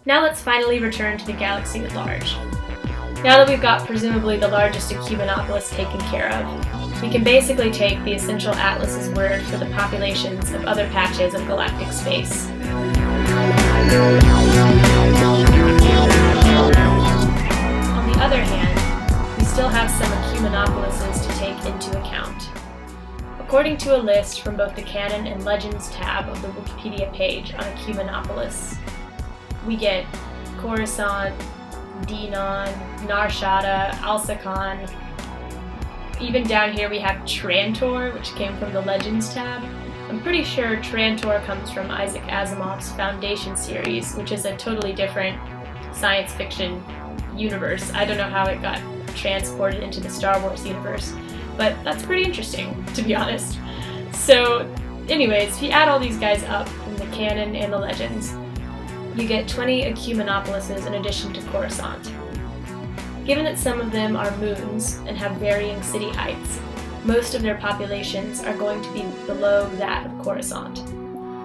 Now let's finally return to the galaxy at large. Now that we've got presumably the largest ecumenopolis taken care of, we can basically take the essential atlas's word for the populations of other patches of galactic space. On the other hand, we still have some ecumenopolises to take into account. According to a list from both the Canon and Legends tab of the Wikipedia page on Ecumenopolis, we get Coruscant, Dinon, Nar Shaddaa, Alsakan. Even down here we have Trantor, which came from the Legends tab. I'm pretty sure Trantor comes from Isaac Asimov's Foundation series, which is a totally different science fiction universe. I don't know how it got transported into the Star Wars universe, but that's pretty interesting, to be honest. So anyways, if you add all these guys up from the Canon and the Legends, you get 20 ecumenopolises in addition to Coruscant. Given that some of them are moons and have varying city heights, most of their populations are going to be below that of Coruscant.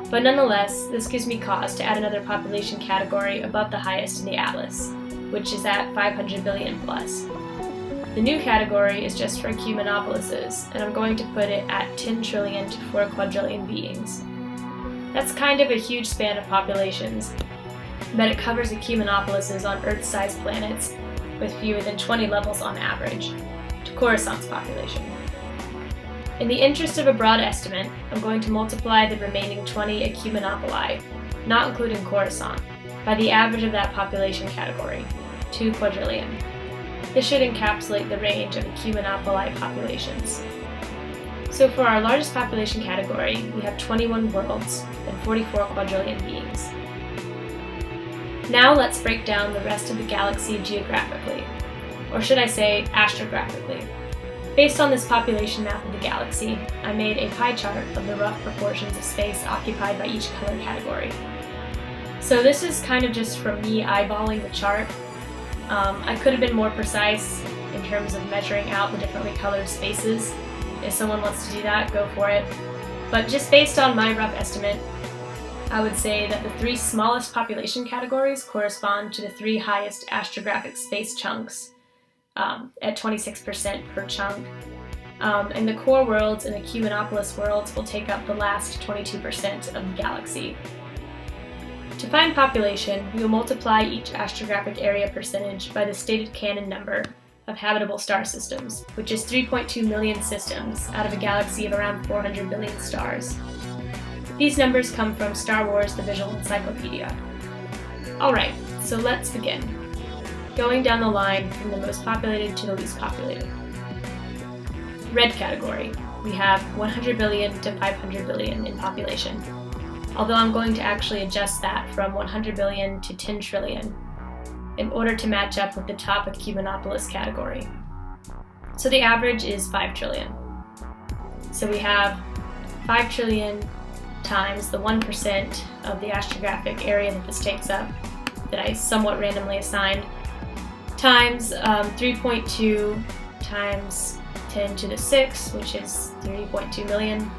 But nonetheless, this gives me cause to add another population category above the highest in the Atlas, which is at 500 billion plus. The new category is just for ecumenopolises, and I'm going to put it at 10 trillion to 4 quadrillion beings. That's kind of a huge span of populations, but it covers ecumenopolises on Earth-sized planets with fewer than 20 levels on average, to Coruscant's population. In the interest of a broad estimate, I'm going to multiply the remaining 20 ecumenopoli, not including Coruscant, by the average of that population category, 2 quadrillion. This should encapsulate the range of ecumenopoli populations. So for our largest population category, we have 21 worlds and 44 quadrillion beings. Now let's break down the rest of the galaxy geographically, or should I say astrographically. Based on this population map of the galaxy, I made a pie chart of the rough proportions of space occupied by each color category. So this is kind of just from me eyeballing the chart. I could have been more precise in terms of measuring out the differently colored spaces. If someone wants to do that, go for it. But just based on my rough estimate, I would say that the 3 smallest population categories correspond to the 3 highest astrographic space chunks at 26% per chunk. And the core worlds and ecumenopolis worlds will take up the last 22% of the galaxy. To find population, we will multiply each astrographic area percentage by the stated Canon number of habitable star systems, which is 3.2 million systems out of a galaxy of around 400 billion stars. These numbers come from Star Wars: The Visual Encyclopedia. Alright, so let's begin. Going down the line from the most populated to the least populated. Red category, we have 100 billion to 500 billion in population, although I'm going to actually adjust that from 100 billion to 10 trillion in order to match up with the top ecumenopolis category. So the average is 5 trillion. So we have 5 trillion times the 1% of the astrographic area that this takes up, that I somewhat randomly assigned, times 3.2 times 10 to the 6, which is 3.2 million,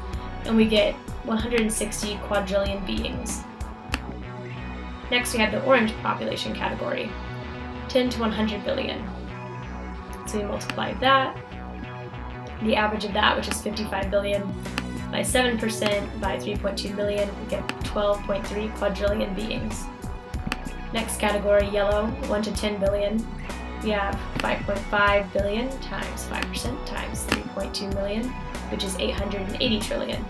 and we get 160 quadrillion beings. Next we have the orange population category, 10 to 100 billion. So we multiply that, the average of that, which is 55 billion, by 7% by 3.2 million, we get 12.3 quadrillion beings. Next category, yellow, 1 to 10 billion. We have 5.5 billion times 5% times 3.2 million, which is 880 trillion.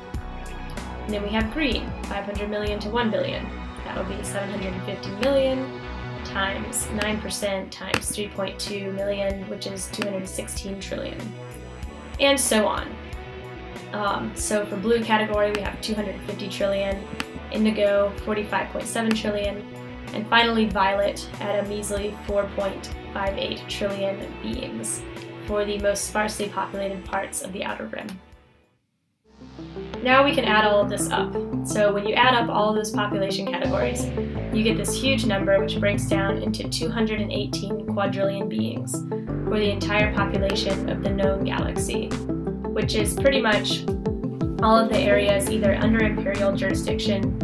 And then we have green, 500 million to 1 billion. That would be 750 million times 9% times 3.2 million, which is 216 trillion. And so on. So for blue category, we have 250 trillion, indigo, 45.7 trillion, and finally violet at a measly 4.58 trillion beings for the most sparsely populated parts of the outer rim. Now we can add all of this up. So when you add up all of those population categories, you get this huge number which breaks down into 218 quadrillion beings for the entire population of the known galaxy, which is pretty much all of the areas either under imperial jurisdiction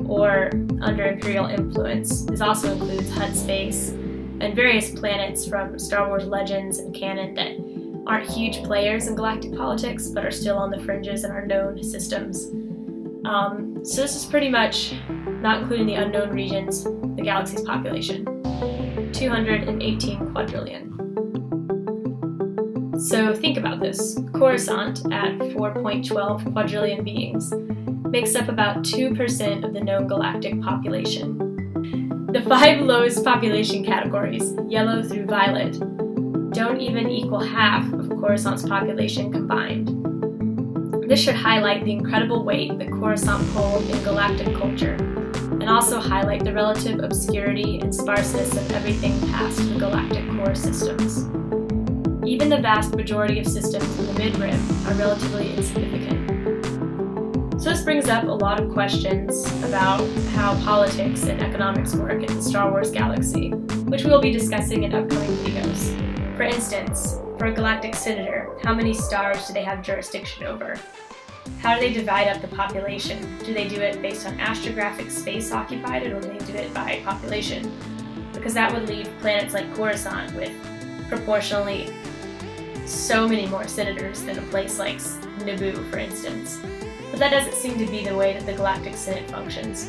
or under Imperial influence. This also includes Hutt space and various planets from Star Wars Legends and canon that aren't huge players in galactic politics, but are still on the fringes in our known systems. So this is pretty much, not including the unknown regions, the galaxy's population, 218 quadrillion. So think about this. Coruscant, at 4.12 quadrillion beings, makes up about 2% of the known galactic population. The 5 lowest population categories, yellow through violet, don't even equal half of Coruscant's population combined. This should highlight the incredible weight that Coruscant holds in galactic culture, and also highlight the relative obscurity and sparseness of everything past the galactic core systems. Even the vast majority of systems in the mid-rim are relatively insignificant. So this brings up a lot of questions about how politics and economics work in the Star Wars galaxy, which we will be discussing in upcoming videos. For instance, for a galactic senator, how many stars do they have jurisdiction over? How do they divide up the population? Do they do it based on astrographic space occupied, or do they do it by population? Because that would leave planets like Coruscant with proportionally so many more senators than a place like Naboo, for instance. But that doesn't seem to be the way that the Galactic Senate functions.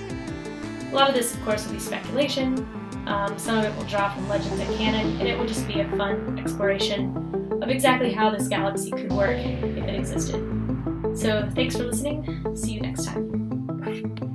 A lot of this, of course, will be speculation. Some of it will draw from legends and canon, and it will just be a fun exploration of exactly how this galaxy could work if it existed. So thanks for listening. See you next time.